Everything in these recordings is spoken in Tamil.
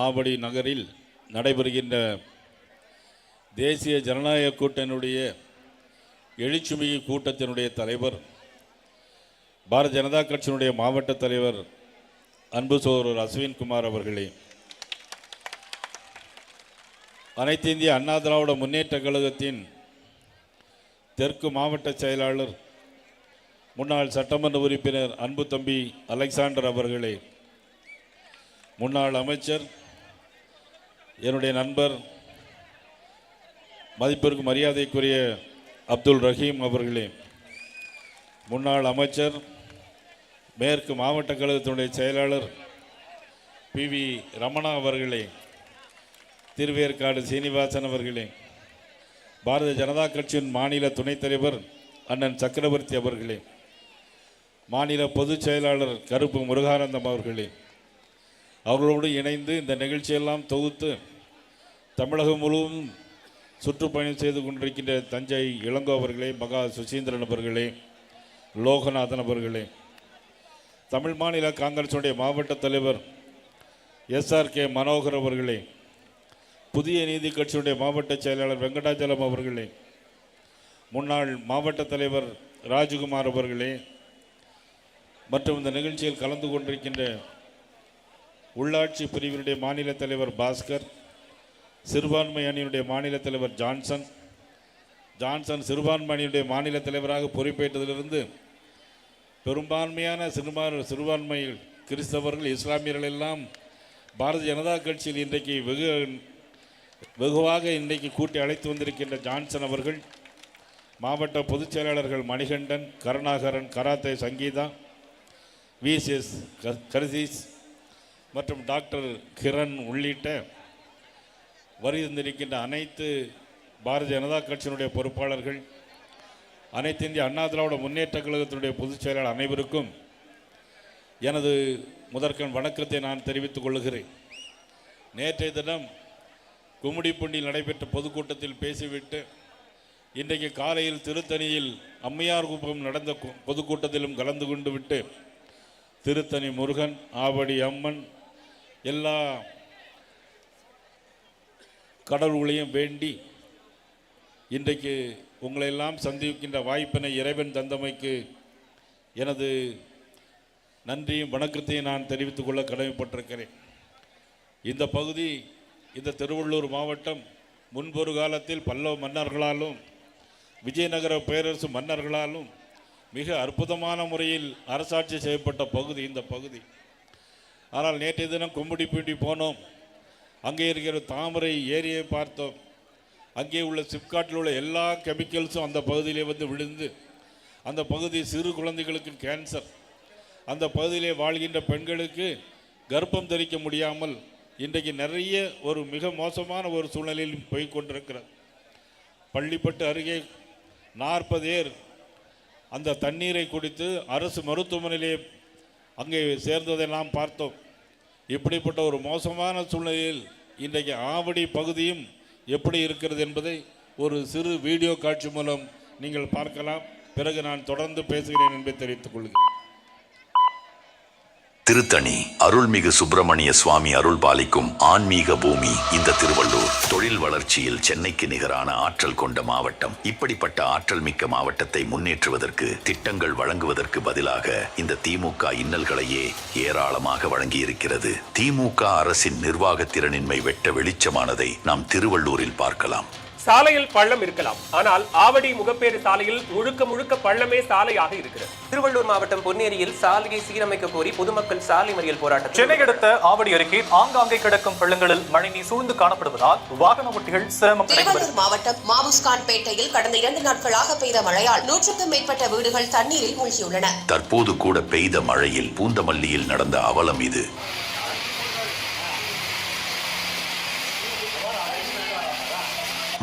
ஆவடி நகரில் நடைபெறுகின்ற தேசிய ஜனநாயக கூட்டணியுடைய எழுச்சிமிகு கூட்டத்தினுடைய தலைவர், பாரதிய ஜனதா கட்சியினுடைய மாவட்ட தலைவர் அன்பு சகோதரர் அஸ்வின்குமார் அவர்களே, அனைத்து இந்திய அண்ணா திராவிட முன்னேற்ற கழகத்தின் தெற்கு மாவட்ட செயலாளர் முன்னாள் சட்டமன்ற உறுப்பினர் அன்பு தம்பி அலெக்சாண்டர் அவர்களே, முன்னாள் அமைச்சர் என்னுடைய நண்பர் மதிப்பிற்கு மரியாதைக்குரிய அப்துல் ரஹீம் அவர்களே, முன்னாள் அமைச்சர் மேற்கு மாவட்ட கழகத்தினுடைய செயலாளர் PV ரமணா அவர்களே, திருவேற்காடு சீனிவாசன் அவர்களே, பாரதிய ஜனதா கட்சியின் மாநில துணைத் தலைவர் அண்ணன் சக்கரவர்த்தி அவர்களே, மாநில பொதுச் செயலாளர் கருப்பு முருகானந்தம் அவர்களே, அவர்களோடு இணைந்து இந்த நிகழ்ச்சியெல்லாம் தொகுத்து தமிழகம் முழுவதும் சுற்றுப்பயணம் செய்து கொண்டிருக்கின்ற தஞ்சை இளங்கோ அவர்களே, மகா சுசீந்திரன் அவர்களே, லோகநாதன் அவர்களே, தமிழ் மாநில காங்கிரசுடைய மாவட்ட தலைவர் SRK மனோகர் அவர்களே, புதிய நீதி கட்சியுடைய மாவட்ட செயலாளர் வெங்கடாச்சலம் அவர்களே, முன்னாள் மாவட்ட தலைவர் ராஜகுமார் அவர்களே, மற்றும் இந்த நிகழ்ச்சியில் கலந்து கொண்டிருக்கின்ற உள்ளாட்சி பிரிவினுடைய மாநில தலைவர் பாஸ்கர், சிறுபான்மை அணியினுடைய மாநில தலைவர் ஜான்சன் சிறுபான்மை அணியினுடைய மாநில தலைவராக பொறுப்பேற்றதிலிருந்து பெரும்பான்மையான சிறுபான்மை கிறிஸ்தவர்கள், இஸ்லாமியர்கள் எல்லாம் பாரதிய ஜனதா கட்சியில் இன்றைக்கு வெகுவாக இன்றைக்கு கூட்டி அழைத்து வந்திருக்கின்ற ஜான்சன் அவர்கள், மாவட்ட பொதுச் செயலாளர்கள் மணிகண்டன், கருணாகரன், கராத்தே சங்கீதா, VCS கரிசீஸ் மற்றும் டாக்டர் கிரண் உள்ளிட்ட வருகின்றிருக்கின்ற அனைத்து பாரதிய ஜனதா கட்சியினுடைய பொறுப்பாளர்கள், அனைத்து இந்திய அண்ணா திராவிட முன்னேற்ற கழகத்தினுடைய பொதுச் செயலாளர் அனைவருக்கும் எனது முதற்கண் வணக்கத்தை நான் தெரிவித்துக் கொள்கிறேன். நேற்றைய தினம் கும்மிடிப்பூண்டியில் நடைபெற்ற பொதுக்கூட்டத்தில் பேசிவிட்டு இன்றைக்கு காலையில் திருத்தணியில் அம்மையார் குப்பம் நடந்த பொதுக்கூட்டத்திலும் கலந்து கொண்டு விட்டு திருத்தணி முருகன், ஆவடி அம்மன் எல்லா கடவுளையும் வேண்டி இன்றைக்கு உங்களை எல்லாம் சந்திக்கின்ற வாய்ப்பினை இறைவன் தந்தமைக்கு எனது நன்றியும் வணக்கத்தையும் நான் தெரிவித்துக் கொள்ள கடமைப்பட்டிருக்கிறேன். இந்த பகுதி, இந்த திருவள்ளூர் மாவட்டம் முன்பொரு காலத்தில் பல்லவ மன்னர்களாலும் விஜயநகர பேரரசு மன்னர்களாலும் மிக அற்புதமான முறையில் அரசாட்சி செய்யப்பட்ட பகுதி இந்த பகுதி. ஆனால் நேற்றைய தினம் கும்மிடிப்பூண்டி போனோம். அங்கே இருக்கிற தாமரை ஏரியை பார்த்தோம். அங்கே உள்ள சிப்காட்டில் உள்ள எல்லா கெமிக்கல்ஸும் அந்த பகுதியிலே வந்து விழுந்து அந்த பகுதி சிறு குழந்தைகளுக்கு கேன்சர், அந்த பகுதியிலே வாழ்கின்ற பெண்களுக்கு கர்ப்பம் தரிக்க முடியாமல் இன்றைக்கு நிறைய ஒரு மிக மோசமான ஒரு சூழ்நிலையில் போய் கொண்டிருக்கிறது. பள்ளிப்பட்டு அருகே 40 பேர் அந்த தண்ணீரை குடித்து அரசு மருத்துவமனையிலே அங்கே சேர்ந்ததை நாம் பார்த்தோம். இப்படிப்பட்ட ஒரு மோசமான சூழ்நிலையில் இன்றைக்கு ஆவடி பகுதியும் எப்படி இருக்கிறது என்பதை ஒரு சிறு வீடியோ காட்சி மூலம் நீங்கள் பார்க்கலாம். பிறகு நான் தொடர்ந்து பேசுகிறேன் என்பதை தெரிவித்துக் கொள்கிறேன். திருத்தணி அருள்மிகு சுப்பிரமணிய சுவாமி அருள் பாலிக்கும் ஆன்மீக பூமி இந்த திருவள்ளூர். தொழில் வளர்ச்சியில் சென்னைக்கு நிகரான ஆற்றல் கொண்ட மாவட்டம். இப்படிப்பட்ட ஆற்றல் மிக்க மாவட்டத்தை முன்னேற்றுவதற்கு திட்டங்கள் வழங்குவதற்கு பதிலாக இந்த திமுக இன்னல்களையே ஏராளமாக வழங்கியிருக்கிறது. திமுக அரசின் நிர்வாக திறனின்மை வெட்ட வெளிச்சமானதை நாம் திருவள்ளூரில் பார்க்கலாம். சாலையில் பள்ளம் இருக்கலாம், ஆனால் ஆவடி முகப்பேறு சாலையில் முழுக்க முழுக்க பள்ளமே சாலையாக இருக்கிறது. திருவள்ளூர் மாவட்டம் பொன்னேரியில் சாலையை சீரமைக்க கோரி பொதுமக்கள் சாலை மறியல் போராட்டம். சென்னை அடுத்த ஆவடி அருகே ஆங்காங்கே கிடக்கும் பள்ளங்களில் மழைநீர் சூழ்ந்து காணப்படுவதால் வாகன ஓட்டிகள் சிரமம். திருவள்ளூர் மாவட்டம் மாபுஸ்கான்பேட்டையில் கடந்த 2 நாட்களாக பெய்த மழையால் 100க்கும் மேற்பட்ட வீடுகள் தண்ணீரில் மூழ்கியுள்ளன. தற்போது கூட பெய்த மழையில் பூந்தமல்லியில் நடந்த அவலம் இது.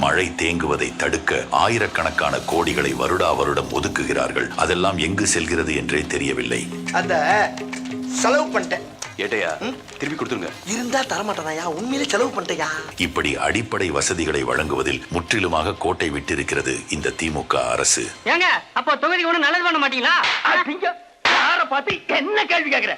மழை தேங்குவதை தடுக்க ஆயிரக்கணக்கான கோடிகளை வருடா வருடம் ஒதுக்குகிறார்கள். அதெல்லாம் எங்கு செல்கிறது என்றே தெரியவில்லை. அந்த செலவு பண்ணிட்டேன். ஏட்டையா, திருப்பி கொடுத்துருங்க. இருந்தா தரமாட்டேனாயா, உண்மையிலே செலவு பண்ணிட்டேயா. இப்படி அடிப்படை வசதிகளை வழங்குவதில் முற்றிலுமாக கோட்டை விட்டிருக்கிறது இந்த திமுக அரசு. ஏங்க, அப்போ தொகுதி ஒண்ணு நல்லது பண்ண மாட்டீங்களா? யார பார்த்து என்ன கேள்வி கேக்குற?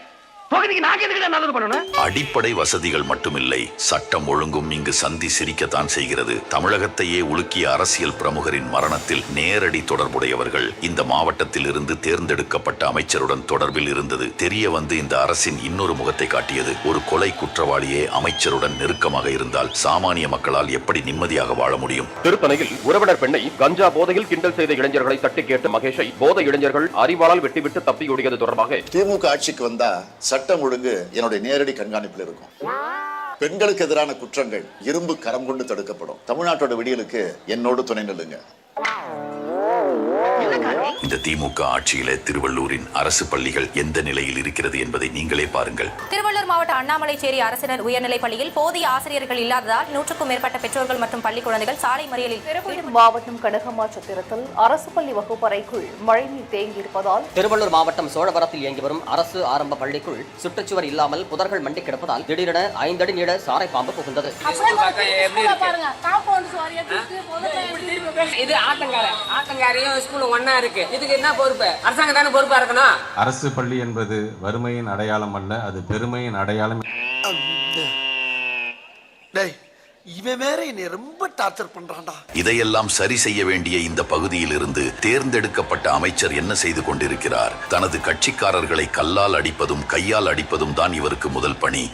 பகுதிக்கு நாங்க எதுக்கு நல்லது பண்ணணும்? அடிப்படை வசதிகள் மட்டுமில்லை, சட்டம் ஒழுங்கும் இங்கு சந்தி சிரிக்கத்தான் செய்கிறது. தமிழகத்தையே உலுக்கிய அரசியல் பிரமுகரின் மரணத்தில் நேரடி தொடர்புடையவர்கள் இந்த மாவட்டத்தில் இருந்து தேர்ந்தெடுக்கப்பட்ட அமைச்சருடன் தொடர்பில் இருந்தது தெரிய வந்து இந்த அரசின் இன்னொரு முகத்தை காட்டியது. ஒரு கொலை குற்றவாளியே அமைச்சருடன் நெருக்கமாக இருந்தால் சாமானிய மக்களால் எப்படி நிம்மதியாக வாழ முடியும்? திருப்பனையில் உறவினர் பெண்ணை கஞ்சா போதையில் கிண்டல் செய்த இளைஞர்களை தட்டி கேட்ட மகேஷை போதை இளைஞர்கள் அறிவாளால் வெட்டிவிட்டு தப்பியோடியது தொடர்பாக திமுக ஆட்சிக்கு வந்தா சட்டம் ஒழுங்கு என்னுடைய நேரடி கண்காணிப்பில் இருக்கும். பெண்களுக்கு எதிரான குற்றங்கள் இரும்பு கரம் கொண்டு தடுக்கப்படும். தமிழ்நாட்டோட விடியலுக்கு என்னோடு துணை நில்லுங்க. இந்த திமுக ஆட்சியிலே திருவள்ளூரின் அரசு பள்ளிகள் எந்த நிலையில் இருக்கிறது என்பதை நீங்களே பாருங்கள். திருவள்ளூர் மாவட்ட அண்ணாமலைச்சேரி அரசினர் உயர்நிலைப் பள்ளியில் போதிய ஆசிரியர்கள் இல்லாததால் 100க்கும் மேற்பட்ட பெற்றோர்கள் மற்றும் பள்ளி குழந்தைகள் சாலை மறியலில். திருவள்ளூர் மாவட்டம் கனகமாச்சத்திரத்தில் அரசு பள்ளி வகுப்பறைக்குள் மழைநீர் தேங்கியிருப்பதால் திருவள்ளூர் மாவட்டம் சோழவரத்தில் இயங்கி வரும் அரசு ஆரம்ப பள்ளிக்குள் சுற்றுச்சுவர் இல்லாமல் புதர்கள் மண்டி கிடப்பதால் திடீரென 5 அடி நீள சாரை பாம்பு புகுந்தது. இது ஆத்தங்காரையும் ஸ்கூல் ஒண்ணா இருக்கு. இதுக்கு என்ன பொறுப்பு? அரசாங்கம் தானே பொறுப்பா இருக்கணும். அரசு பள்ளி என்பது வறுமையின் அடையாளம் அல்ல, அது பெருமையின் அடையாளம். இவன் வேற என்னை ரொம்ப டார்ச்சர் பண்றான்டா. இதையெல்லாம் சரி செய்ய வேண்டிய இந்த பகுதியில் இருந்து தேர்ந்தெடுக்கப்பட்ட அமைச்சர் என்ன செய்து கொண்டிருக்கிறார்? தனது கட்சிக்காரர்களை கல்லால் அடிப்பதும் கையால் அடிப்பதும் தான் இவருக்கு முதல் பணி.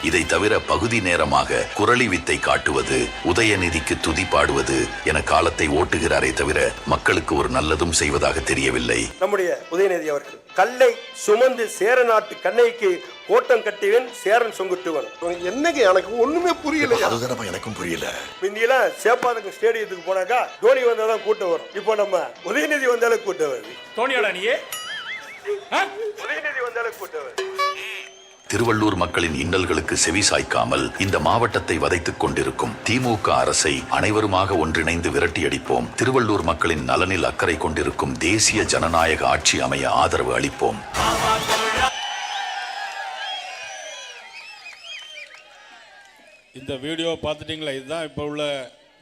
இதை தவிர பகுதி நேரமாக குரலி வித்தை காட்டுவது, உதயநிதிக்கு துதி பாடுவது என காலத்தை ஓட்டுகிறாரே தவிர மக்களுக்கு ஒரு நல்லதும் செய்வதாக தெரியவில்லை. நம்முடைய உதயநிதி அவர்கள் கல்லை சுமந்து சேர நாட்டு கண்ணைக்கு கோட்டம் கட்டிவன் சேரன் சொங்குட்டுவன். என்னங்க எனக்கு ஒண்ணுமே புரியல. அதுதான் எனக்கும் புரியல. முந்தியெல்லாம் சேப்பாதங்க ஸ்டேடியத்துக்கு போனாக்கா தோனி வந்தாதான் கூட்டம் வரும். இப்போ நம்ம உதயநிதி வந்தாலும் கூட்டம் வருது. தோனியோட நீ உதயநிதி வந்தாலும் கூட்டம் வருது. திருவள்ளூர் மக்களின் இன்னல்களுக்கு செவி சாய்க்காமல் இந்த மாவட்டத்தை வதைத்துக் கொண்டிருக்கும் திமுக அரசை அனைவருமாக ஒன்றிணைந்து விரட்டியடிப்போம். திருவள்ளூர் மக்களின் நலனில் அக்கறை கொண்டிருக்கும் தேசிய ஜனநாயக ஆட்சி அமைய ஆதரவு அளிப்போம். இந்த வீடியோ பார்த்துட்டீங்களா? இதுதான் இப்போ உள்ள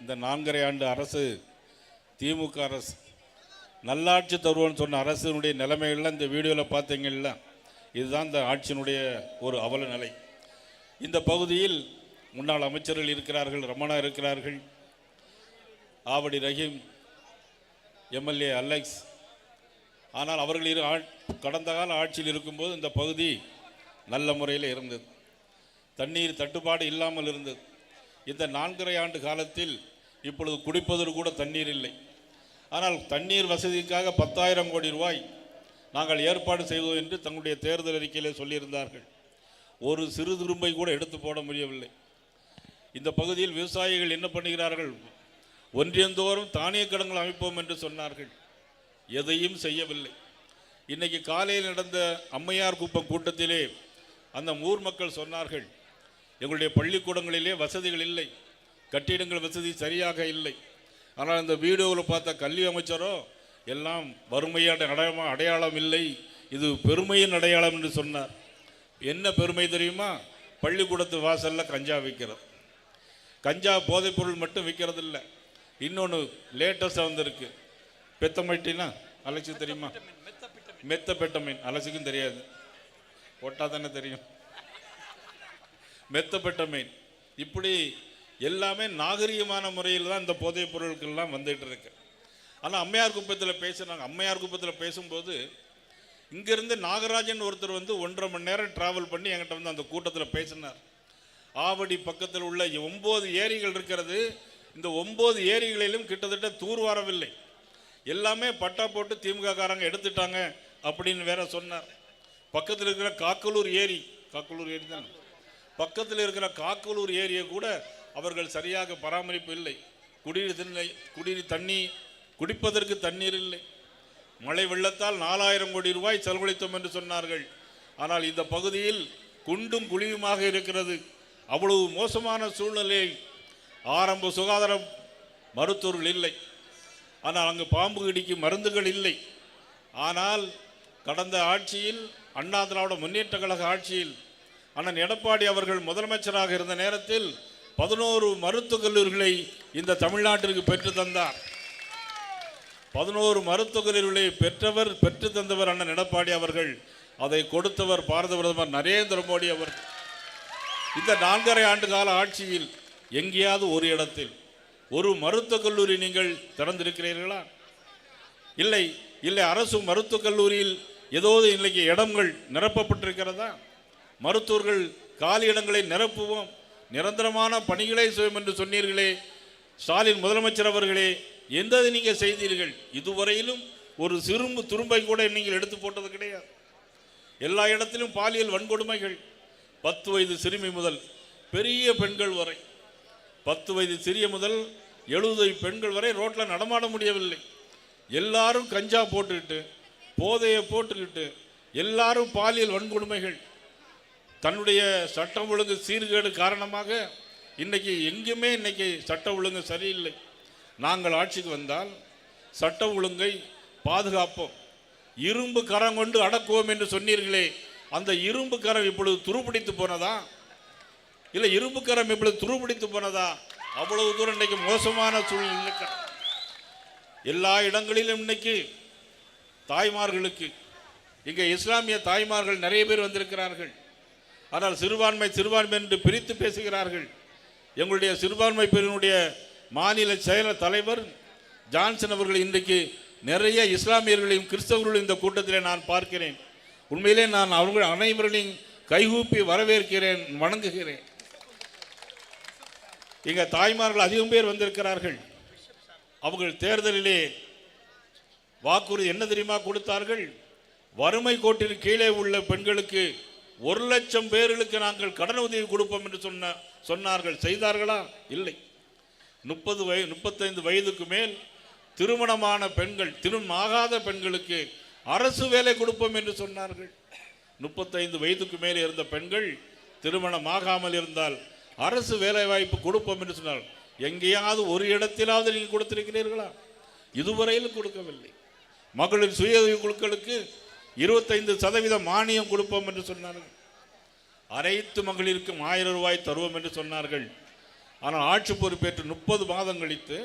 இந்த 4.5 ஆண்டு அரசு, திமுக அரசு. நல்லாட்சி தருவோன்னு சொன்ன அரசினுடைய நிலைமைகள்லாம் இந்த வீடியோவில் பார்த்தீங்களா? இதுதான் இந்த ஆட்சியினுடைய ஒரு அவல நிலை. இந்த பகுதியில் முன்னாள் அமைச்சர்கள் இருக்கிறார்கள், ரமணா இருக்கிறார்கள், ஆவடி ரஹீம், எம்எல்ஏ அலெக்ஸ். ஆனால் அவர்கள் கடந்த கால ஆட்சியில் இருக்கும்போது இந்த பகுதி நல்ல முறையில் இருந்தது, தண்ணீர் தட்டுப்பாடு இல்லாமல் இருந்தது. இந்த 4.5 ஆண்டு காலத்தில் இப்பொழுது குடிப்பதற்கு கூட தண்ணீர் இல்லை. ஆனால் தண்ணீர் வசதிக்காக 10,000 கோடி ரூபாய் நாங்கள் ஏற்பாடு செய்தோம் என்று தங்களுடைய தேர்தல் அறிக்கையிலே சொல்லியிருந்தார்கள். ஒரு சிறு துரும்பை கூட எடுத்து போட முடியவில்லை. இந்த பகுதியில் விவசாயிகள் என்ன பண்ணுகிறார்கள்? ஒன்றியந்தோறும் தானிய கிடங்குகள் அமைப்போம் என்று சொன்னார்கள், எதையும் செய்யவில்லை. இன்னைக்கு காலையில் நடந்த அம்மையார் குப்பம் கூட்டத்திலே அந்த ஊர் மக்கள் சொன்னார்கள், எங்களுடைய பள்ளிக்கூடங்களிலே வசதிகள் இல்லை, கட்டிடங்கள் வசதி சரியாக இல்லை. ஆனால் இந்த வீடியோவில் பார்த்த கல்வி அமைச்சரோ எல்லாம் வறுமையான அடையாளம் இல்லை, இது பெருமையின் அடையாளம் என்று சொன்னார். என்ன பெருமை தெரியுமா? பள்ளிக்கூடத்து வாசலில் கஞ்சா விற்கிறது. கஞ்சா போதைப்பொருள் மட்டும் விற்கிறது இல்லை, இன்னொன்று லேட்டஸ்டாக வந்திருக்கு. பெத்தமைட்டினா அலட்சி தெரியுமா? மெத்தபெட்டமைன் அலட்சிக்கும் தெரியாது, போட்டால் தானே தெரியும். மெத்தபெட்டமைன், இப்படி எல்லாமே நாகரிகமான முறையில் தான் இந்த போதைப் பொருட்கள்லாம் வந்துட்டு இருக்கு. ஆனால் அம்மையார் குப்பத்தில் பேசுனாங்க. அம்மையார் குப்பத்தில் பேசும்போது இங்கேருந்து நாகராஜன் ஒருத்தர் 1.5 மணி நேரம் ட்ராவல் பண்ணி என்கிட்ட அந்த கூட்டத்தில் பேசினார். ஆவடி பக்கத்தில் உள்ள 9 ஏரிகள் இருக்கிறது, இந்த 9 ஏரிகளிலும் கிட்டத்தட்ட தூர்வாரவில்லை, எல்லாமே பட்டா போட்டு திமுக காரங்க எடுத்துட்டாங்க அப்படின்னு வேற சொன்னார். பக்கத்தில் இருக்கிற காக்கலூர் ஏரி தான், பக்கத்தில் இருக்கிற காக்கலூர் ஏரியை கூட அவர்கள் சரியாக பராமரிப்பு இல்லை. குடிநீர் தண்ணி குடிப்பதற்கு தண்ணீர் இல்லை. மழை வெள்ளத்தால் 4,000 கோடி ரூபாய் செலவழித்தோம் என்று சொன்னார்கள். ஆனால் இந்த பகுதியில் குண்டும் குழியுமாக இருக்கிறது. அவ்வளவு மோசமான சூழ்நிலை. ஆரம்ப சுகாதார மருத்துவர்கள் இல்லை, ஆனால் அங்கு பாம்பு கடிக்கு மருந்துகள் இல்லை. ஆனால் கடந்த ஆட்சியில், அண்ணா திராவிட முன்னேற்ற கழக ஆட்சியில் அண்ணன் எடப்பாடி அவர்கள் முதலமைச்சராக இருந்த நேரத்தில் 11 மருத்துவக் கல்லூரிகளை இந்த தமிழ்நாட்டிற்கு பெற்று தந்தார். 11 மருத்துவக் கல்லூரிகளை பெற்று தந்தவர் அண்ணன் எடப்பாடி அவர்கள். அதை கொடுத்தவர் பாரத பிரதமர் நரேந்திர மோடி அவர். இந்த 4.5 ஆண்டு கால ஆட்சியில் எங்கேயாவது ஒரு இடத்தில் ஒரு மருத்துவக் கல்லூரி நீங்கள் திறந்திருக்கிறீர்களா? இல்லை இல்லை. அரசு மருத்துவக் கல்லூரியில் ஏதாவது இன்னைக்கு இடங்கள் நிரப்பப்பட்டிருக்கிறதா? மருத்துவர்கள் காலி இடங்களை நிரப்புவோம், நிரந்தரமான பணிகளை செய்வோம் என்று சொன்னீர்களே ஸ்டாலின் முதலமைச்சர் அவர்களே, எந்த நீங்கள் செய்தீர்கள்? இதுவரையிலும் ஒரு சிறும்பு துரும்பை கூட நீங்கள் எடுத்து போட்டது கிடையாது. எல்லா இடத்திலும் பாலியல் வன்கொடுமைகள். 10 வயது சிறுமி முதல் பெரிய பெண்கள் வரை, 10 வயது சிறிய முதல் 70 பெண்கள் வரை ரோட்டில் நடமாட முடியவில்லை. எல்லாரும் கஞ்சா போட்டுக்கிட்டு, போதையை போட்டுக்கிட்டு, எல்லாரும் பாலியல் வன்கொடுமைகள். தன்னுடைய சட்டம் ஒழுங்கு சீர்கேடு காரணமாக இன்னைக்கு எங்குமே இன்னைக்கு சட்ட ஒழுங்கு சரியில்லை. நாங்கள் ஆட்சிக்கு வந்தால் சட்ட ஒழுங்கை பாதுகாப்போம், இரும்பு கரம் கொண்டு அடக்குவோம் என்று சொன்னீர்களே, அந்த இரும்பு கரம் இப்பொழுது துருப்பிடித்து போனதா? இல்லை, இரும்பு கரம் இப்பொழுது துருப்பிடித்து போனதா? அவ்வளவு தூரம் இன்னைக்கு மோசமான சூழ்நிலை. எல்லா இடங்களிலும் இன்னைக்கு தாய்மார்களுக்கு, இங்கே இஸ்லாமிய தாய்மார்கள் நிறைய பேர் வந்திருக்கிறார்கள். ஆனால் சிறுபான்மை என்று பிரித்து பேசுகிறார்கள். எங்களுடைய சிறுபான்மை பிரிவினுடைய மாநில செயலர் தலைவர் ஜான்சன் அவர்கள் இன்றைக்கு நிறைய இஸ்லாமியர்களையும் கிறிஸ்தவர்களையும் இந்த கூட்டத்தில் நான் பார்க்கிறேன். உண்மையிலே நான் அவர்கள் அனைவர்களையும் கைகூப்பி வரவேற்கிறேன், வணங்குகிறேன். இங்கே தாய்மார்கள் அதிகம் பேர் வந்திருக்கிறார்கள். அவர்கள் தேர்தலிலே வாக்குறுதி என்ன தெரியுமா கொடுத்தார்கள்? வறுமை கோட்டிற்கு கீழே உள்ள பெண்களுக்கு 1,00,000 பேர்களுக்கு நாங்கள் கடன் உதவி கொடுப்போம் என்று சொன்னார்கள். செய்தார்களா? இல்லை. 35 வயதுக்கு மேல் திருமணமான பெண்கள், திருமணம் ஆகாத பெண்களுக்கு அரசு வேலை கொடுப்போம் என்று சொன்னார்கள். 35 வயதுக்கு மேல் இருந்த பெண்கள் திருமணம் ஆகாமல் இருந்தால் அரசு வேலை வாய்ப்பு கொடுப்போம் என்று சொன்னார். எங்கேயாவது ஒரு இடத்திலாவது நீங்கள் கொடுத்திருக்கிறீர்களா? இதுவரையில் கொடுக்கவில்லை. மகளிர் சுய உதவி குழுக்களுக்கு 25% மானியம் கொடுப்போம் என்று சொன்னார்கள். அனைத்து மகளிருக்கும் 1000 ரூபாய் தருவோம் என்று சொன்னார்கள். ஆனால் ஆட்சி பொறுப்பேற்று 30 மாதம் கழித்து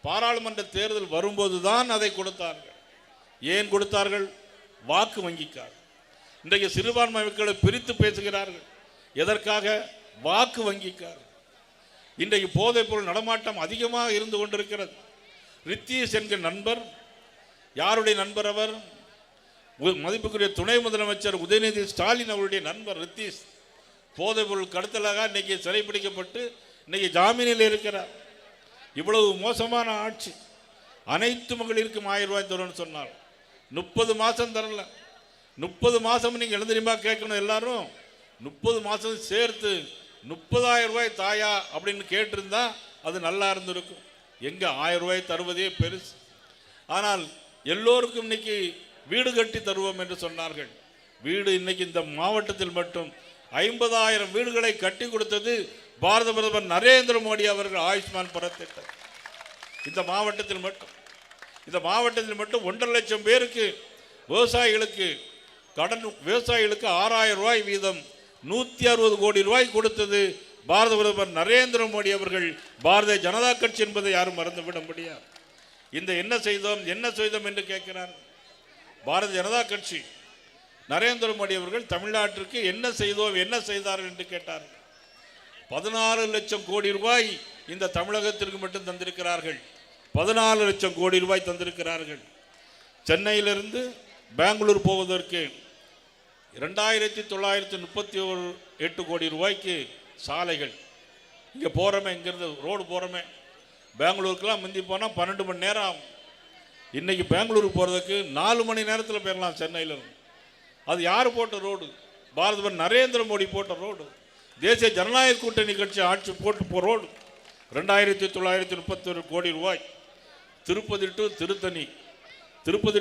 பாராளுமன்ற தேர்தல் வரும்போது தான் அதை கொடுத்தார்கள். ஏன் கொடுத்தார்கள்? வாக்கு வங்கிக்கார். இன்றைக்கு சிறுபான்மை மக்களை பிரித்து பேசுகிறார்கள். எதற்காக? வாக்கு வங்கிக்கார். இன்றைக்கு போதைப் பொருள் நடமாட்டம் அதிகமாக இருந்து கொண்டிருக்கிறது. ரித்தீஷ் என்கிற நண்பர், யாருடைய நண்பர் அவர்? மதிப்புக்குரிய துணை முதலமைச்சர் உதயநிதி ஸ்டாலின் அவருடைய நண்பர் ரித்தீஷ். போதைப் பொருள் கடத்தலாக இன்னைக்கு சிறைப்பிடிக்கப்பட்டு இன்னைக்கு ஜாமீனில் இருக்கிறார். இவ்வளவு மோசமான ஆட்சி. அனைத்து மகளிருக்கும் 1000 ரூபாய் தரும்னு சொன்னார். 30 மாதம் தரல. 30 மாதம் நீங்கள் என்ன தெரியுமா கேட்கணும்? எல்லாரும் 30 மாதம் சேர்த்து 30,000 ரூபாய் தாயா அப்படின்னு கேட்டிருந்தா அது நல்லா இருந்திருக்கும். எங்க 1000 ரூபாய் தருவதே பெருசு. ஆனால் எல்லோருக்கும் இன்னைக்கு வீடு கட்டி தருவோம் என்று சொன்னார்கள். வீடு இன்னைக்கு இந்த மாவட்டத்தில் மட்டும் 50,000 வீடுகளை கட்டி கொடுத்தது பாரத பிரதமர் நரேந்திர மோடி அவர்கள். ஆயுஷ்மான் பாரத் திட்டம் இந்த மாவட்டத்தில் மட்டும் 1.5 லட்சம் பேருக்கு விவசாயிகளுக்கு கடன், விவசாயிகளுக்கு 6,000 ரூபாய் வீதம் 160 கோடி ரூபாய் கொடுத்தது பாரத பிரதமர் நரேந்திர மோடி அவர்கள். பாரதிய ஜனதா கட்சி என்பதை யாரும் மறந்துவிட முடியாது. இந்த என்ன செய்தோம் என்று கேட்கிறார். பாரதிய ஜனதா கட்சி, நரேந்திர மோடி அவர்கள் தமிழ்நாட்டிற்கு என்ன செய்தார்கள் என்று கேட்டார்கள். 14 லட்சம் கோடி ரூபாய் இந்த தமிழகத்திற்கு மட்டும் தந்திருக்கிறார்கள். 14 லட்சம் கோடி ரூபாய் தந்திருக்கிறார்கள். சென்னையிலிருந்து பெங்களூர் போவதற்கு 2,938 கோடி ரூபாய்க்கு சாலைகள். இங்கே போகிறோமே, இங்கேருந்து ரோடு போகிறோமே, பெங்களூருக்கெல்லாம் முந்தி போனால் 12 மணி நேரம் ஆகும். இன்றைக்கி பெங்களூருக்கு போகிறதுக்கு 4 மணி நேரத்தில் போயிடலாம் சென்னையிலிருந்து. அது யார் போட்ட ரோடு? பாரத நரேந்திர மோடி போட்ட ரோடு. தேசிய ஜனநாயக கூட்டணி கட்சி ஆட்சி போட்டு போ ரோடு. 2,931 கோடி ரூபாய். திருப்பதி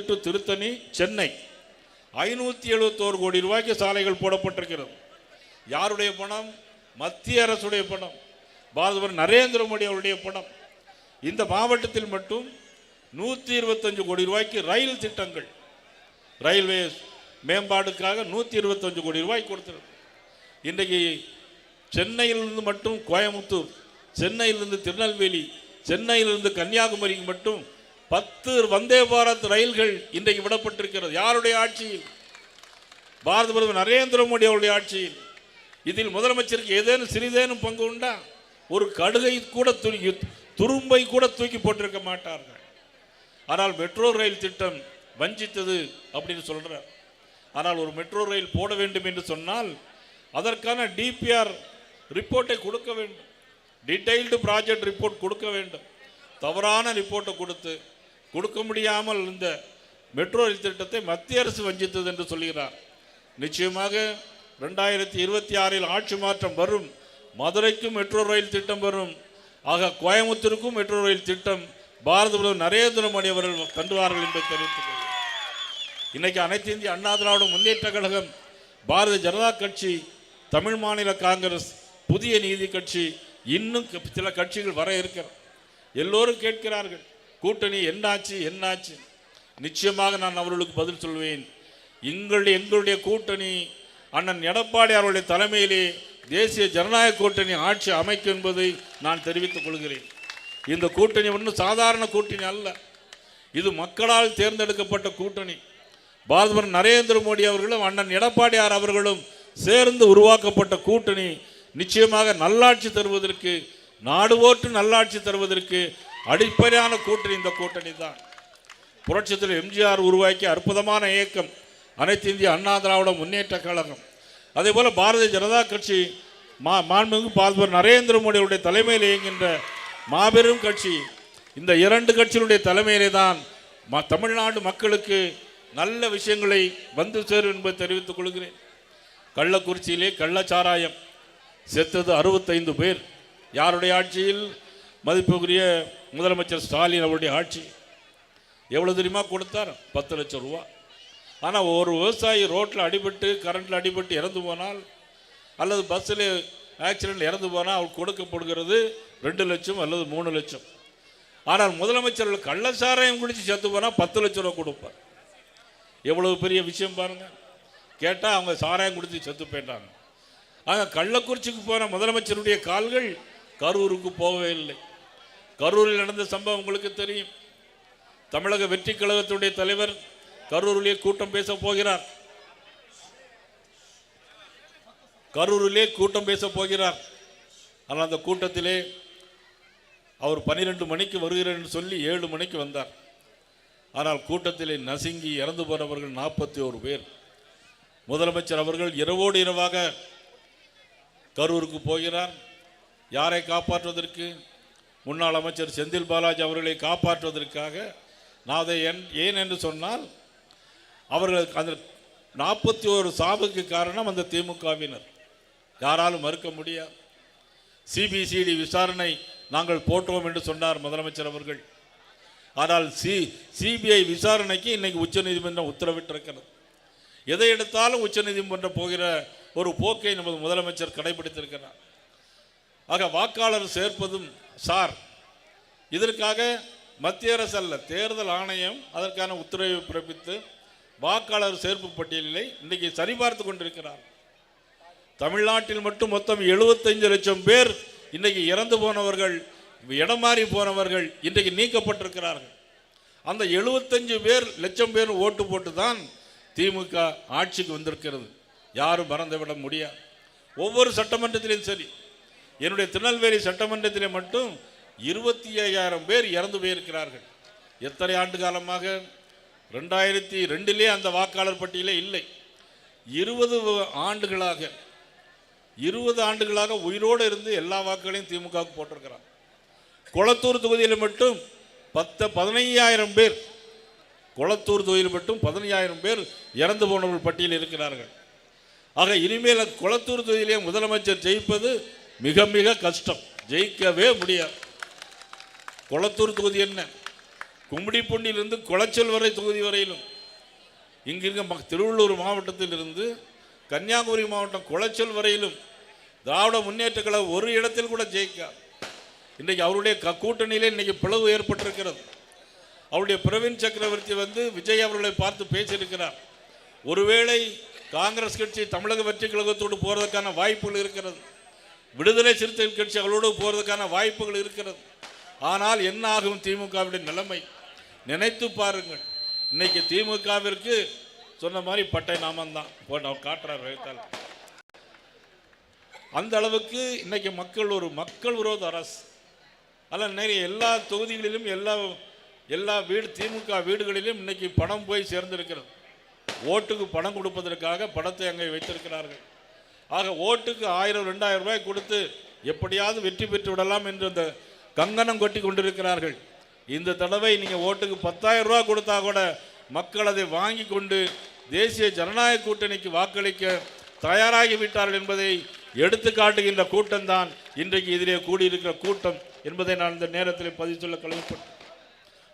டு திருத்தணி சென்னை 571 கோடி ரூபாய்க்கு சாலைகள் போடப்பட்டிருக்கிறது. யாருடைய பணம்? மத்திய அரசுடைய பணம், பாரத நரேந்திர மோடி அவருடைய பணம். இந்த மாவட்டத்தில் மட்டும் 125 கோடி ரூபாய்க்கு ரயில் திட்டங்கள், ரயில்வே மேம்பாடுக்காக 125 கோடி ரூபாய் கொடுத்திருக்கு. இன்றைக்கு சென்னையிலிருந்து மட்டும் கோயம்புத்தூர், சென்னையிலிருந்து திருநெல்வேலி, சென்னையிலிருந்து கன்னியாகுமரிக்கு மட்டும் 10 வந்தே பாரத் ரயில்கள் இன்றைக்கு விடப்பட்டிருக்கிறது. யாருடைய ஆட்சியில்? பாரத பிரதமர் நரேந்திர மோடி அவருடைய ஆட்சியில். இதில் முதலமைச்சருக்கு ஏதேனும் சிறிதேனும் பங்கு உண்டா? ஒரு கடுகை கூட துரும்பை கூட தூக்கி போட்டிருக்க மாட்டார்கள். ஆனால் மெட்ரோ ரயில் திட்டம் வஞ்சித்தது அப்படின்னு சொல்றார். ஆனால் ஒரு மெட்ரோ ரயில் போட வேண்டும் என்று சொன்னால் அதற்கான டிபிஆர் ரிப்போர்ட்டை கொடுக்க வேண்டும், டீடைல்டு ப்ராஜெக்ட் ரிப்போர்ட் கொடுக்க வேண்டும். தவறான ரிப்போர்ட்டை கொடுக்க முடியாமல் இந்த மெட்ரோ ரயில் திட்டத்தை மத்திய அரசு வஞ்சித்தது என்று சொல்கிறார். நிச்சயமாக 2026 ஆட்சி மாற்றம் வரும். மதுரைக்கும் மெட்ரோ ரயில் திட்டம் வரும். ஆக கோயம்புத்தூருக்கும் மெட்ரோ ரயில் திட்டம் பாரத பிரதமர் நரேந்திர மோடி அவர்கள் தந்துவார்கள் என்று தெரிவித்துக் கொள்கிறேன். இன்னைக்கு அனைத்து இந்திய அண்ணா திராவிட முன்னேற்ற கழகம், பாரதிய ஜனதா கட்சி, தமிழ் மாநில காங்கிரஸ், புதிய நீதி கட்சி, இன்னும் சில கட்சிகள் வர இருக்கிற எல்லோரும் கேட்கிறார்கள், கூட்டணி என்னாச்சு. நிச்சயமாக நான் அவர்களுக்கு பதில் சொல்வேன். எங்களுடைய கூட்டணி அண்ணன் எடப்பாடி அவருடைய தலைமையிலே தேசிய ஜனநாயக கூட்டணி ஆட்சி அமைக்கும் என்பதை நான் தெரிவித்துக் கொள்கிறேன். இந்த கூட்டணி ஒன்றும் சாதாரண கூட்டணி அல்ல. இது மக்களால் தேர்ந்தெடுக்கப்பட்ட கூட்டணி. பிரதமர் நரேந்திர மோடி அவர்களும் அண்ணன் எடப்பாடியார் அவர்களும் சேர்ந்து உருவாக்கப்பட்ட கூட்டணி. நிச்சயமாக நல்லாட்சி தருவதற்கு, நாடு போற்று நல்லாட்சி தருவதற்கு அடிப்படையான கூட்டணி இந்த கூட்டணி தான். புரட்சித்தில் எம்ஜிஆர் உருவாக்கிய அற்புதமான இயக்கம் அனைத்து இந்திய அண்ணா திராவிட முன்னேற்ற கழகம். அதே போல பாரதிய ஜனதா கட்சி மாண்புமிகு பிரதமர் நரேந்திர மோடியுடைய தலைமையில் இயங்குகின்ற மாபெரும் கட்சி. இந்த 2 கட்சிகளுடைய தலைமையிலே தான் தமிழ்நாடு மக்களுக்கு நல்ல விஷயங்களை வந்து சேரும் என்பதை தெரிவித்துக் கொள்கிறேன். கள்ளக்குறிச்சியிலே கள்ளச்சாராயம் செத்தது 65 பேர். யாருடைய ஆட்சியில்? மதிப்புக்குரிய முதலமைச்சர் ஸ்டாலின் அவருடைய ஆட்சி. எவ்வளவு தெரியுமா கொடுத்தார்? 10 லட்சம் ரூபா. ஆனால் ஒரு விவசாயி ரோட்டில் அடிபட்டு, கரண்டில் அடிபட்டு இறந்து போனால், அல்லது பஸ்ஸில் ஆக்சிடென்ட் இறந்து போனால் அவருக்கு கொடுக்கப்படுகிறது 2 லட்சம் அல்லது 3 லட்சம். ஆனால் முதலமைச்சர்கள் கள்ளச்சாராயம் குடித்து செத்து போனால் 10 லட்சம் ரூபா கொடுப்பார். எவ்வளவு பெரிய விஷயம் பாருங்க. கேட்டால் அவங்க சாராயம் குடித்து செத்து போயிட்டாங்க. ஆக கள்ளக்குறிச்சிக்கு போன முதலமைச்சருடைய கால்கள் கரூருக்கு போகவே இல்லை. கரூரில் நடந்த சம்பவம் உங்களுக்கு தெரியும். தமிழக வெற்றி கழகத்துடைய தலைவர் கரூரிலே கூட்டம் பேச போகிறார். ஆனால் அந்த கூட்டத்திலே அவர் 12 மணிக்கு வருகிறார் என்று சொல்லி 7 மணிக்கு வந்தார். ஆனால் கூட்டத்திலே நசுங்கி இறந்து போனவர்கள் 41 பேர். முதலமைச்சர் அவர்கள் இரவோடு இரவாக கரூருக்கு போகிறார். யாரை காப்பாற்றுவதற்கு? முன்னாள் அமைச்சர் செந்தில் பாலாஜி அவர்களை காப்பாற்றுவதற்காக. நான் அதை ஏன் என்று சொன்னால், அவர்கள் அந்த 41 சாவுக்கு காரணம் அந்த திமுகவினர். யாராலும் மறுக்க முடியாது. சிபிசிஐடி விசாரணை நாங்கள் போட்டோம் என்று சொன்னார் முதலமைச்சர் அவர்கள். ஆனால் சிபிஐ விசாரணைக்கு இன்னைக்கு உச்சநீதிமன்றம் உத்தரவிட்டிருக்கிறது. எதை எடுத்தாலும் உச்சநீதிமன்றம் போகிற ஒரு போக்கை நமது முதலமைச்சர் கடைபிடித்திருக்கிறார். ஆக வாக்காளர் சேர்ப்பதும் இதற்காக மத்திய அரசு அல்ல, தேர்தல் ஆணையம் அதற்கான உத்தரவை பிறப்பித்து வாக்காளர் சேர்ப்பு பட்டியலை இன்றைக்கு சரிபார்த்து கொண்டிருக்கிறார். தமிழ்நாட்டில் மட்டும் மொத்தம் 75 லட்சம் பேர் இன்றைக்கு இறந்து போனவர்கள், இடமாறி போனவர்கள் இன்றைக்கு நீக்கப்பட்டிருக்கிறார்கள். அந்த 75 லட்சம் பேர் ஓட்டு போட்டு தான் திமுக ஆட்சிக்கு வந்திருக்கிறது. யாரும் மறந்துவிட முடியாது. ஒவ்வொரு சட்டமன்றத்திலும் சரி, என்னுடைய திருநெல்வேலி சட்டமன்றத்திலே மட்டும் 25,000 பேர் இறந்து போயிருக்கிறார்கள். எத்தனை ஆண்டு காலமாக? 2002 அந்த வாக்காளர் பட்டியலே இல்லை. 20 ஆண்டுகளாக உயிரோடு இருந்து எல்லா வாக்குகளையும் திமுகவுக்கு போட்டிருக்கிறார். கொளத்தூர் தொகுதியில் மட்டும் 15,000 பேர், கொளத்தூர் தொகுதியில் மட்டும் 15,000 பேர் இறந்து போனவர்கள் பட்டியலில் இருக்கிறார்கள். ஆக இனிமேல் கொளத்தூர் தொகுதியிலே முதலமைச்சர் ஜெயிப்பது மிக மிக கஷ்டம், ஜெயிக்கவே முடியாது. கொளத்தூர் தொகுதி என்ன? கும்மிடிப்பூண்டியிலிருந்து குளச்சல் வரை தொகுதி வரையிலும், இங்கிருக்க திருவள்ளூர் மாவட்டத்தில் இருந்து கன்னியாகுமரி மாவட்டம் குளச்சல் வரையிலும் திராவிட முன்னேற்ற கழகம் ஒரு இடத்தில் கூட ஜெயிக்காது. இன்றைக்கு அவருடைய கூட்டணியிலே இன்னைக்கு பிளவு ஏற்பட்டிருக்கிறது. அவருடைய பிரவீன் சக்கரவர்த்தி விஜய் அவர்களை பார்த்து பேசியிருக்கிறார். ஒருவேளை காங்கிரஸ் கட்சி தமிழக வெற்றி கழகத்தோடு போறதுக்கான வாய்ப்புகள் இருக்கிறது. விடுதலை சிறுத்தைகள் கட்சி அவளோடு போகிறதுக்கான வாய்ப்புகள் இருக்கிறது. ஆனால் என்ன ஆகும் திமுகவுடைய நிலைமை நினைத்து பாருங்கள். இன்னைக்கு திமுகவிற்கு சொன்ன மாதிரி பட்டை நாமந்தான் காட்டுறார் வைத்தால். அந்த அளவுக்கு இன்னைக்கு ஒரு மக்கள் விரோத அரசு. அதில் நிறைய எல்லா தொகுதிகளிலும் எல்லா திமுக வீடுகளிலும் இன்னைக்கு பணம் போய் சேர்ந்திருக்கிறது. ஓட்டுக்கு பணம் கொடுப்பதற்காக பணத்தை அங்கே வைத்திருக்கிறார்கள். ஆக ஓட்டுக்கு 1000-2000 ரூபாய் கொடுத்து எப்படியாவது வெற்றி பெற்று விடலாம் என்று அந்த கங்கணம் கொட்டி கொண்டிருக்கிறார்கள். இந்த தடவை நீங்கள் ஓட்டுக்கு 10,000 ரூபாய் கொடுத்தா கூட மக்கள் அதை வாங்கி கொண்டு தேசிய ஜனநாயக கூட்டணிக்கு வாக்களிக்க தயாராகிவிட்டார்கள் என்பதை எடுத்து காட்டுகின்ற கூட்டம்தான் இன்றைக்கு இதிலே கூடியிருக்கிற கூட்டம் என்பதை நான் இந்த நேரத்தில் பதிவு சொல்ல கடமைப்பட்டேன்.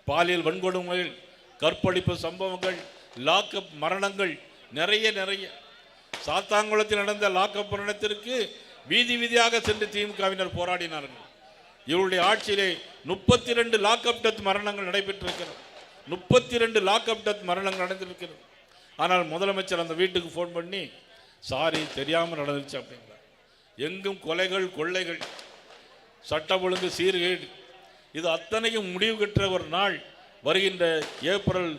பாலியல் வன்கொடுமைகள், கற்பழிப்பு சம்பவங்கள், லாக்அப் மரணங்கள் நிறைய சாத்தாங்குளத்தில் நடந்த லாக்அப் மரணத்திற்கு வீதி வீதியாக சென்று திமுகவினர் போராடினார்கள். இவருடைய ஆட்சியிலே 32 லாக்அப் டெத் மரணங்கள் நடைபெற்றிருக்கிறது. 32 லாக்அப் டெத் மரணங்கள் நடந்திருக்கிறது. ஆனால் முதலமைச்சர் அந்த வீட்டுக்கு ஃபோன் பண்ணி சாரி தெரியாமல் நடந்துச்சு அப்படிங்கிறார். எங்கும் கொலைகள், கொள்ளைகள், சட்ட ஒழுங்கு சீர்கேடு, இது அத்தனையும் முடிவு பெற்ற ஒரு நாள் வருகின்ற ஏப்ரல்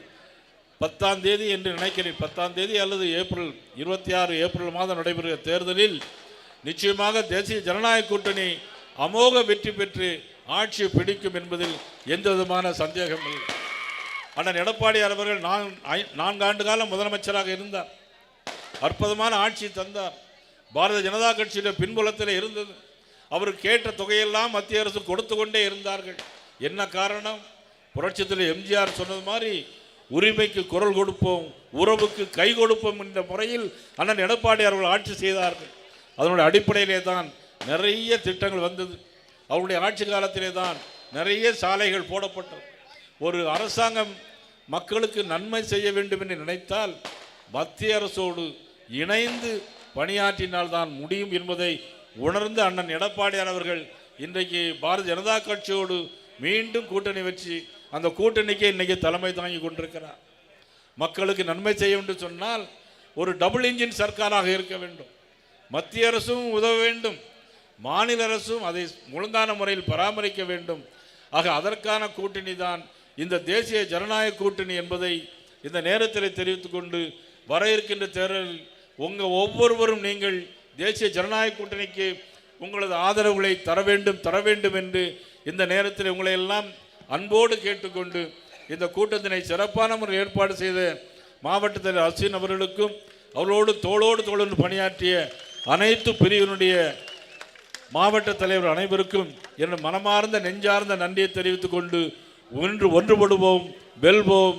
10ஆம் தேதி என்று நினைக்கிறேன். 10ஆம் தேதி அல்லது ஏப்ரல் 26 ஏப்ரல் மாதம் நடைபெறுகிற தேர்தலில் நிச்சயமாக தேசிய ஜனநாயக கூட்டணி அமோக வெற்றி பெற்று ஆட்சி பிடிக்கும் என்பதில் எந்த விதமான சந்தேகம் இல்லை. அண்ணன் எடப்பாடியார் அவர்கள் 4 ஆண்டு காலம் முதலமைச்சராக இருந்தார். அற்புதமான ஆட்சி தந்தார். பாரதிய ஜனதா கட்சியுடைய பின்புலத்தில் இருந்தது. அவர் கேட்ட தொகையெல்லாம் மத்திய அரசு கொடுத்து கொண்டே இருந்தார்கள். என்ன காரணம்? புரட்சித்தில் எம்ஜிஆர் சொன்னது மாதிரி உரிமைக்கு குரல் கொடுப்போம், உறவுக்கு கை கொடுப்போம் என்ற முறையில் அண்ணன் எடப்பாடி அவர்கள் ஆட்சி செய்தார்கள். அதனுடைய அடிப்படையிலே தான் நிறைய திட்டங்கள் வந்தது. அவருடைய ஆட்சி காலத்திலே தான் நிறைய சாலைகள் போடப்பட்டது. ஒரு அரசாங்கம் மக்களுக்கு நன்மை செய்ய வேண்டும் என்று நினைத்தால் மத்திய அரசோடு இணைந்து பணியாற்றினால்தான் முடியும் என்பதை உணர்ந்த அண்ணன் எடப்பாடியார் அவர்கள் இன்றைக்கு பாரதிய ஜனதா கட்சியோடு மீண்டும் கூட்டணி வச்சு அந்த கூட்டணிக்கு இன்றைக்கி தலைமை தாங்கி கொண்டிருக்கிறார். மக்களுக்கு நன்மை செய்ய வேண்டும் சொன்னால் ஒரு டபுள் இன்ஜின் சர்க்காராக இருக்க வேண்டும். மத்திய அரசும் உதவ வேண்டும், மாநில அரசும் அதை ஒழுங்கான முறையில் பராமரிக்க வேண்டும். ஆக அதற்கான கூட்டணி தான் இந்த தேசிய ஜனநாயக கூட்டணி என்பதை இந்த நேரத்தில் தெரிவித்துக் கொண்டு வர இருக்கின்ற தேர்தலில் ஒவ்வொருவரும் நீங்கள் தேசிய ஜனநாயக கூட்டணிக்கு உங்களது ஆதரவுகளை தர வேண்டும் என்று இந்த நேரத்தில் உங்களை எல்லாம் அன்போடு கேட்டுக்கொண்டு இந்த கூட்டத்தினை சிறப்பான முறை ஏற்பாடு செய்த மாவட்ட தலைவர் அஸ்வின் அவர்களுக்கும் அவர்களோடு தோளோடு பணியாற்றிய அனைத்து பிரிவினுடைய மாவட்ட தலைவர் அனைவருக்கும் என் மனமார்ந்த நெஞ்சார்ந்த நன்றியை தெரிவித்துக் கொண்டு ஒன்றுபடுவோம், வெல்வோம்,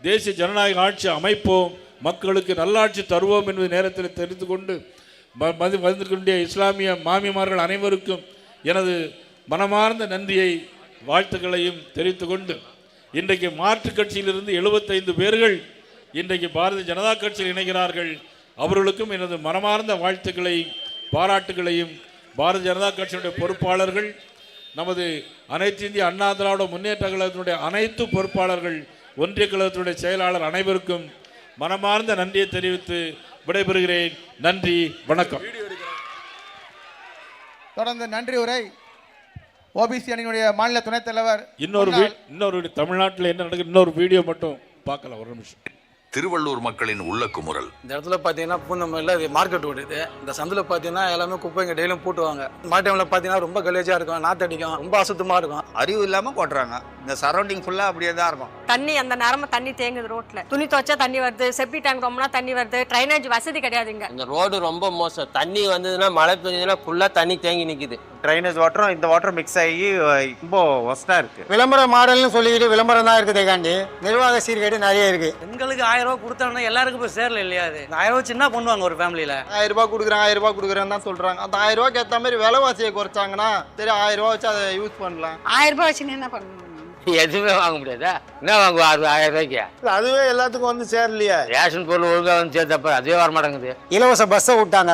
தேசிய ஜனநாயக ஆட்சி அமைப்போம், மக்களுக்கு நல்லாட்சி தருவோம் என்பது நேரத்தில் தெரிந்து கொண்டு வந்திருக்கின்ற இஸ்லாமிய மாமிமார்கள் அனைவருக்கும் எனது மனமார்ந்த நன்றியை வாழ்த்துக்களையும் தெரிவித்துக் கொண்டு இன்றைக்கு மாற்றுக் கட்சியிலிருந்து 75 பேர்கள் இன்றைக்கு பாரதிய ஜனதா கட்சியில் இணைகிறார்கள். அவர்களுக்கும் எனது மனமார்ந்த வாழ்த்துக்களை பாராட்டுகளையும் பாரதிய ஜனதா கட்சியினுடைய பொறுப்பாளர்கள், நமது அனைத்து இந்திய அண்ணா திராவிட முன்னேற்ற கழகத்தினுடைய அனைத்து பொறுப்பாளர்கள், ஒன்றிய கழகத்தினுடைய செயலாளர் அனைவருக்கும் மனமார்ந்த நன்றியை தெரிவித்து விடைபெறுகிறேன். நன்றி, வணக்கம். தொடர்ந்து நன்றி உரை ஓபிசி அணியினுடைய மாநில துணைத் தலைவர். இன்னொரு தமிழ்நாட்டில் என்ன நடக்குது இன்னொரு வீடியோ மட்டும் பார்க்கலாம், ஒரு நிமிஷம். திருவள்ளூர் மக்களின் உள்ள குமுறல். இந்த இடத்துல பார்த்தீங்கன்னா பூந்தமல்லியில் இது மார்க்கெட் ஓடுது. இந்த சந்தில் பார்த்தீங்கன்னா எல்லாமே குப்பைங்க டெய்லியும் போட்டுவாங்க. மாட்டு டைமில் பார்த்தீங்கன்னா ரொம்ப கலேஜாக இருக்கும், நாத்தடிக்கும், ரொம்ப அசுத்தமாக இருக்கும். அறிவு இல்லாமல் போட்டுறாங்க. இந்த சரௌண்டிங் ஃபுல்லாக அப்படியே தான் இருக்கும். தண்ணி அந்த நேரமாக தண்ணி தேங்குது ரோட்டில். துணி துவைச்சா தண்ணி வருது, செப்டி டேங்க் ரொம்பனா தண்ணி வருது, ட்ரைனேஜ் வசதி கிடையாதுங்க. இந்த ரோடு ரொம்ப மோசம். தண்ணி வந்ததுன்னா மழை பெஞ்சதுன்னா ஃபுல்லாக தண்ணி தேங்கி நிற்குது. ட்ரைனேஜ் வாட்டரும் இந்த வாட்டரும் மிக்ஸ் ஆகி ரொம்ப ஒஸ்ட்டாக இருக்குது. விளம்பர மாடல்னு சொல்லிக்கிட்டு விளம்பரம் தான் இருக்குது. காண்டி நிர்வாக சீர்கேடு நிறைய இருக்குது. பெண்களுக்கு 1000 ரூபா கொடுத்தோம்னா எல்லாருக்கும் போய் சேரல இல்லையா? அது 1000 ரூபா சின்ன பண்ணுவாங்க ஒரு ஃபேமிலியில். 1000 ரூபா கொடுக்குறேன் 1000 ரூபா கொடுக்குறேன்னு தான் சொல்கிறாங்க. அந்த 1000 ரூபாய்க்கு ஏற்ற மாதிரி விலைவாசியை குறைச்சாங்கன்னா சரி 1000 ரூபா வச்சு அதை யூஸ் பண்ணலாம். 1000 ரூபாய் வச்சு என்ன பண்ணணும்? எதுவுமே வாங்க முடியாதா? என்ன வாங்குவோம் 1000 ரூபாய்க்கு? அதுவே எல்லாத்துக்கும் வந்து சேரலையா? ரேஷன் பொருள் ஒழுங்கா வந்து சேர்த்தப்ப அதுவே வர மாட்டேங்குது. இலவச பஸ்ஸை விட்டாங்க,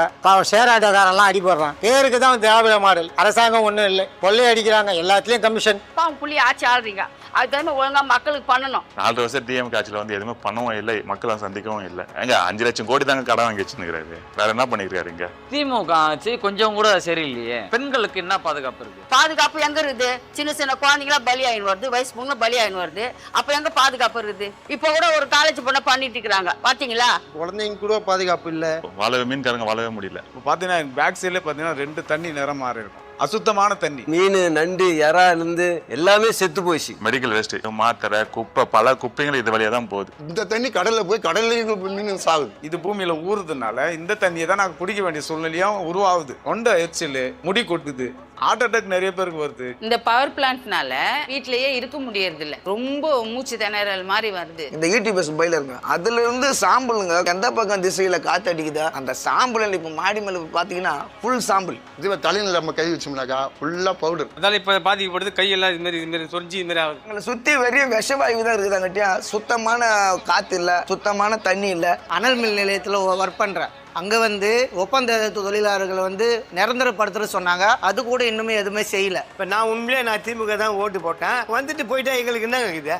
ஷேர் ஆட்டோக்காரெல்லாம் அடி போடுறான். பேருக்கு தான் திராவிட மாடல். அரசாங்கம் ஒன்றும் இல்லை, கொள்ளை அடிக்கிறாங்க, எல்லாத்துலேயும் கமிஷன். புள்ளி ஆட்சி ஆடுறீங்க, அது தகுந்த ஒழுங்கா மக்களுக்கு பண்ணணும். 4 வருஷம் டிஎம்கே ஆட்சியில் வந்து எதுவுமே பண்ணவும் இல்லை, மக்களை சந்திக்கவும் இல்லை. எங்க 5 லட்சம் கோடி தாங்க கடன் வாங்கி வச்சுருக்காரு. வேற என்ன பண்ணிருக்காரு இங்க? திமுக ஆட்சி கொஞ்சம் கூட சரியில்லையே. பெண்களுக்கு என்ன பாதுகாப்பு இருக்கு? பாதுகாப்பு எங்க இருக்குது? சின்ன சின்ன குழந்தைங்களா பலியாயின் வருது, வயசு பொண்ணு பலியாயின் வருது. அப்ப எங்க பாதுகாப்பு இருக்குது? இப்ப கூட ஒரு காலேஜ் பொண்ணை பண்ணிட்டு இருக்காங்க, பாத்தீங்களா? குழந்தைங்க கூட பாதுகாப்பு இல்லை. வாழவே மீன்காரங்க வாழவே முடியல. பார்த்தீங்கன்னா பேக் சைட்ல பார்த்தீங்கன்னா 2 தண்ணி நிறம் மாறி இருக்கும், அசுத்தமான தண்ணி. மீன், நண்டு, எறா இருந்து எல்லாமே செத்து போயிடுச்சு. மெடிக்கல் வேஸ்ட், மாத்திரை, குப்பை, பல குப்பைகள் இது வழியா தான் போகுது. இந்த தண்ணி கடல்ல போய் கடல்ல மீன் சாகுது. இது பூமியில ஊறுறதுனால இந்த தண்ணியை தான் நாங்கள் குடிக்க வேண்டிய சூழ்நிலையும் உருவாகுது. தொண்டை எரிச்சல், முடி கொட்டுது, ஹார்ட் அட்டாக் நிறைய பேருக்கு வருது. இந்த பவர் பிளான்ட்னால வீட்லயே இருக்க முடியறது இல்ல, ரொம்ப மூச்சு திணறல் மாதிரி வருது. இந்த யூடியூபர்ஸ் பையில இருக்கு, அதுல இருந்து சாம்பிளுங்க எந்த பக்கம் திசையில காத்து அடிக்குதா, அந்த சாம்பிள் இப்ப மாடி மேல பாத்தீங்கன்னா ஃபுல் சாம்பிள். இதுவே தலையில நம்ம கை வச்சோம்னாக்கா ஃபுல்லா பவுடர். அதால இப்ப பாதிக்கப்படுது, கையெல்லாம் இது மாதிரி சொரிஞ்சி இது மாதிரி ஆகுது. எங்களை சுத்தி வெறிய விஷவாயு தான் இருக்குதாங்கட்டியா, சுத்தமான காத்து இல்ல, சுத்தமான தண்ணி இல்ல. அனல் மின் நிலையத்துல ஒர்க் பண்றேன், அங்க வந்து ஒப்பந்த தொழிலாளர்களை வந்து நிரந்தரப்படுத்துற சொன்னாங்க, அது கூட இன்னுமே எதுவுமே செய்யல. இப்ப நான் உண்மையிலே திமுக தான் ஓட்டு போட்டேன், வந்துட்டு போயிட்டா எங்களுக்கு என்ன இருக்குது?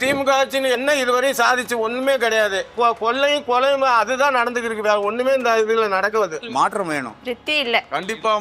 திமுக ஆட்சின்னு என்ன இதுவரையும் சாதிச்சு ஒண்ணுமே கிடையாது. கொள்ளையும் கொலையும் அதுதான் நடந்துக்கிட்டு இருக்கு, வேற ஒண்ணுமே இந்த இதுல நடக்குது. மாற்றம் வேணும், திருப்தி இல்ல. கண்டிப்பா